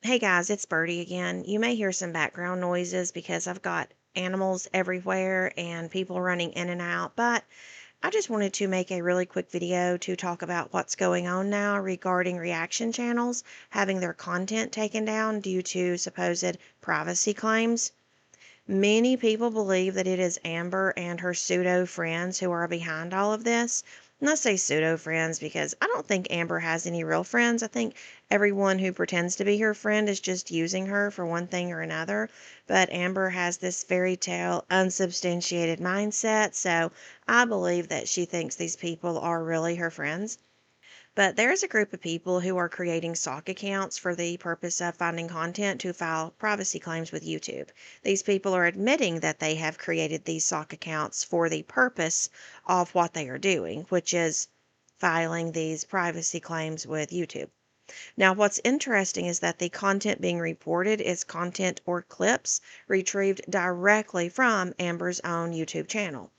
Hey guys, it's Birdie again. You may hear some background noises because I've got animals everywhere and people running in and out, but I just wanted to make a really quick video to talk about what's going on now regarding reaction channels having their content taken down due to supposed privacy claims. Many people believe that it is Amber and her pseudo friends who are behind all of this. And I say pseudo friends because I don't think Amber has any real friends. I think everyone who pretends to be her friend is just using her for one thing or another. But Amber has this fairy tale, unsubstantiated mindset. So I believe that she thinks these people are really her friends. But there's a group of people who are creating sock accounts for the purpose of finding content to file privacy claims with YouTube. These people are admitting that they have created these sock accounts for the purpose of what they are doing, which is filing these privacy claims with YouTube. Now, what's interesting is that the content being reported is content or clips retrieved directly from Amber's own YouTube channel.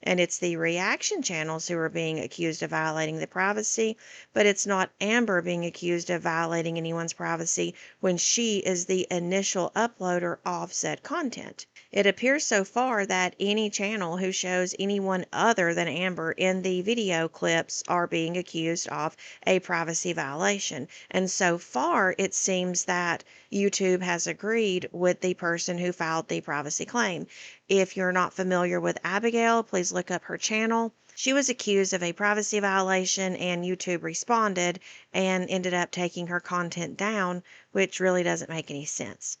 And it's the reaction channels who are being accused of violating the privacy, but it's not Amber being accused of violating anyone's privacy when she is the initial uploader of said content. It appears so far that any channel who shows anyone other than Amber in the video clips are being accused of a privacy violation. And so far, it seems that YouTube has agreed with the person who filed the privacy claim. If you're not familiar with Abigail, please look up her channel. She was accused of a privacy violation, and YouTube responded and ended up taking her content down, which really doesn't make any sense.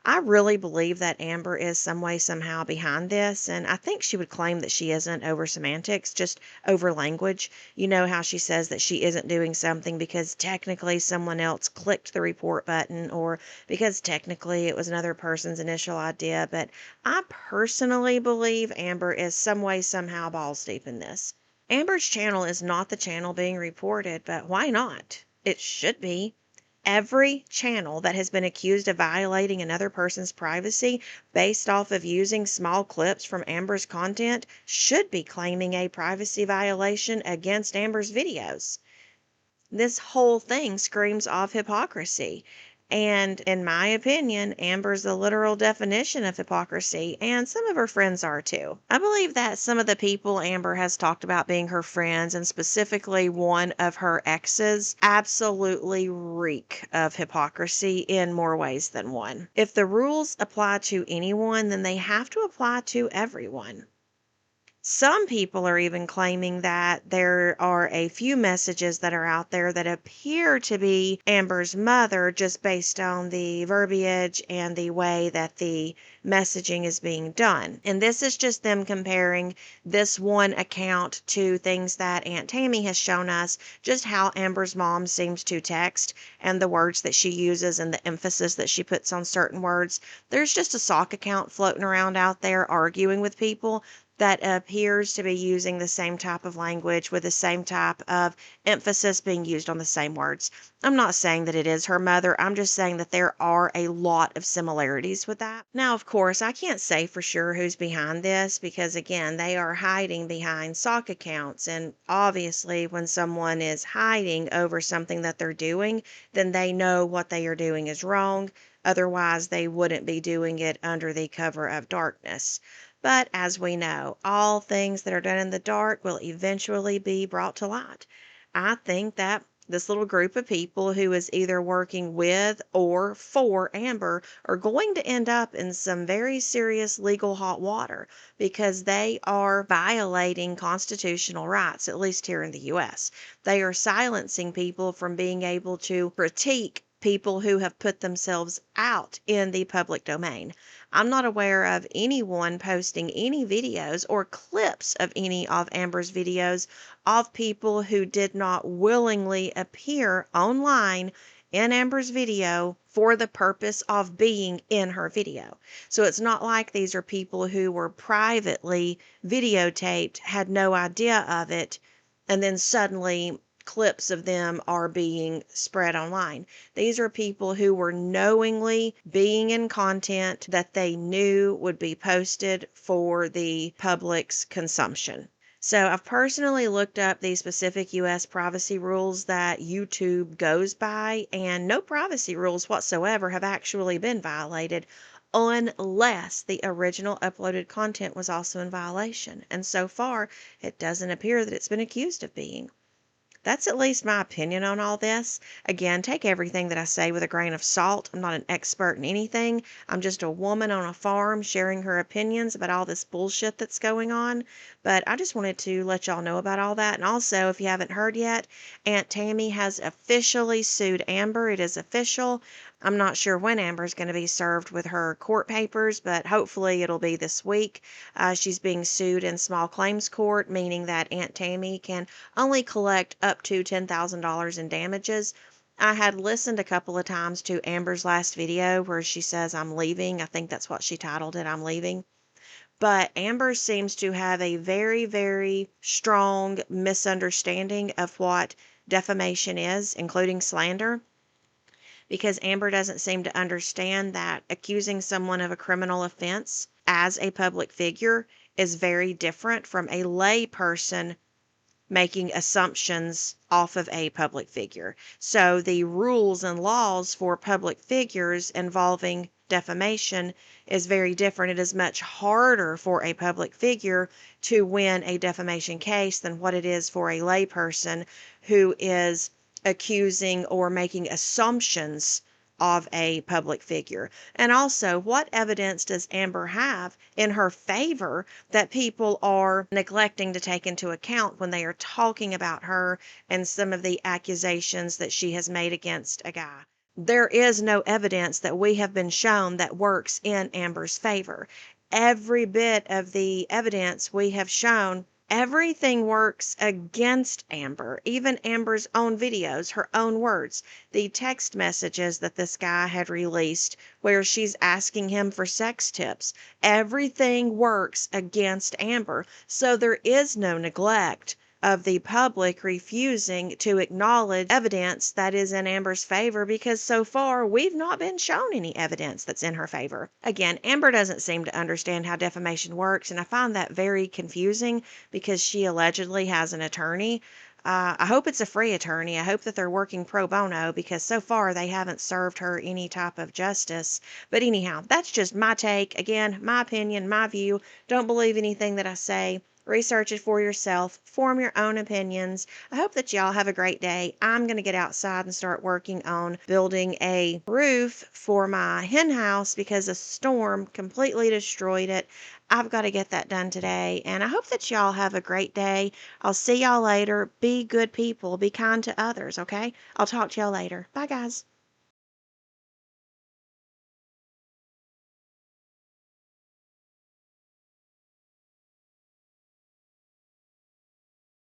I really believe that Amber is some way, somehow behind this, and I think she would claim that she isn't over semantics, just over language. You know how she says that she isn't doing something because technically someone else clicked the report button or because technically it was another person's initial idea, but I personally believe Amber is some way, somehow balls deep in this. Amber's channel is not the channel being reported, but why not? It should be. Every channel that has been accused of violating another person's privacy based off of using small clips from Amber's content should be claiming a privacy violation against Amber's videos. This whole thing screams of hypocrisy. And in my opinion, Amber's the literal definition of hypocrisy, and some of her friends are too. I believe that some of the people Amber has talked about being her friends, and specifically one of her exes, absolutely reek of hypocrisy in more ways than one. If the rules apply to anyone, then they have to apply to everyone. Some people are even claiming that there are a few messages that are out there that appear to be Amber's mother just based on the verbiage and the way that the messaging is being done. And this is just them comparing this one account to things that Aunt Tammy has shown us, just how Amber's mom seems to text and the words that she uses and the emphasis that she puts on certain words. There's just a sock account floating around out there arguing with people that appears to be using the same type of language with the same type of emphasis being used on the same words. I'm not saying that it is her mother. I'm just saying that there are a lot of similarities with that. Now, of course, I can't say for sure who's behind this because, again, they are hiding behind sock accounts. And obviously, when someone is hiding over something that they're doing, then they know what they are doing is wrong. Otherwise, they wouldn't be doing it under the cover of darkness. But as we know, all things that are done in the dark will eventually be brought to light. I think that this little group of people who is either working with or for Amber are going to end up in some very serious legal hot water because they are violating constitutional rights, at least here in the U.S. They are silencing people from being able to critique people who have put themselves out in the public domain. I'm not aware of anyone posting any videos or clips of any of Amber's videos of people who did not willingly appear online in Amber's video for the purpose of being in her video. So it's not like these are people who were privately videotaped, had no idea of it, and then suddenly clips of them are being spread online. These are people who were knowingly being in content that they knew would be posted for the public's consumption. So I've personally looked up the specific US privacy rules that YouTube goes by, and no privacy rules whatsoever have actually been violated unless the original uploaded content was also in violation. And so far, it doesn't appear that it's been accused of being. That's at least my opinion on all this. Again, take everything that I say with a grain of salt. I'm not an expert in anything. I'm just a woman on a farm sharing her opinions about all this bullshit that's going on. But I just wanted to let y'all know about all that. And also, if you haven't heard yet, Aunt Tammy has officially sued Amber. It is official. I'm not sure when Amber's going to be served with her court papers, but hopefully it'll be this week. She's being sued in small claims court, meaning that Aunt Tammy can only collect up to $10,000 in damages. I had listened a couple of times to Amber's last video where she says, "I'm leaving." I think that's what she titled it, "I'm leaving." But Amber seems to have a very, very strong misunderstanding of what defamation is, including slander, because Amber doesn't seem to understand that accusing someone of a criminal offense as a public figure is very different from a lay person making assumptions off of a public figure. So the rules and laws for public figures involving defamation is very different. It is much harder for a public figure to win a defamation case than what it is for a layperson who is accusing or making assumptions of a public figure. And also, what evidence does Amber have in her favor that people are neglecting to take into account when they are talking about her and some of the accusations that she has made against a guy? There is no evidence that we have been shown that works in Amber's favor. Every bit of the evidence we have shown, everything works against Amber, even Amber's own videos, her own words, the text messages that this guy had released where she's asking him for sex tips. Everything works against Amber. So there is no neglect of the public refusing to acknowledge evidence that is in Amber's favor, because so far we've not been shown any evidence that's in her favor. Again, Amber doesn't seem to understand how defamation works, and I find that very confusing because she allegedly has an attorney. I hope it's a free attorney. I hope that they're working pro bono, because so far they haven't served her any type of justice. But anyhow, that's just my take. Again, my opinion, my view. Don't believe anything that I say. Research it for yourself. Form your own opinions. I hope that y'all have a great day. I'm going to get outside and start working on building a roof for my hen house because a storm completely destroyed it. I've got to get that done today. And I hope that y'all have a great day. I'll see y'all later. Be good people. Be kind to others, okay? I'll talk to y'all later. Bye, guys.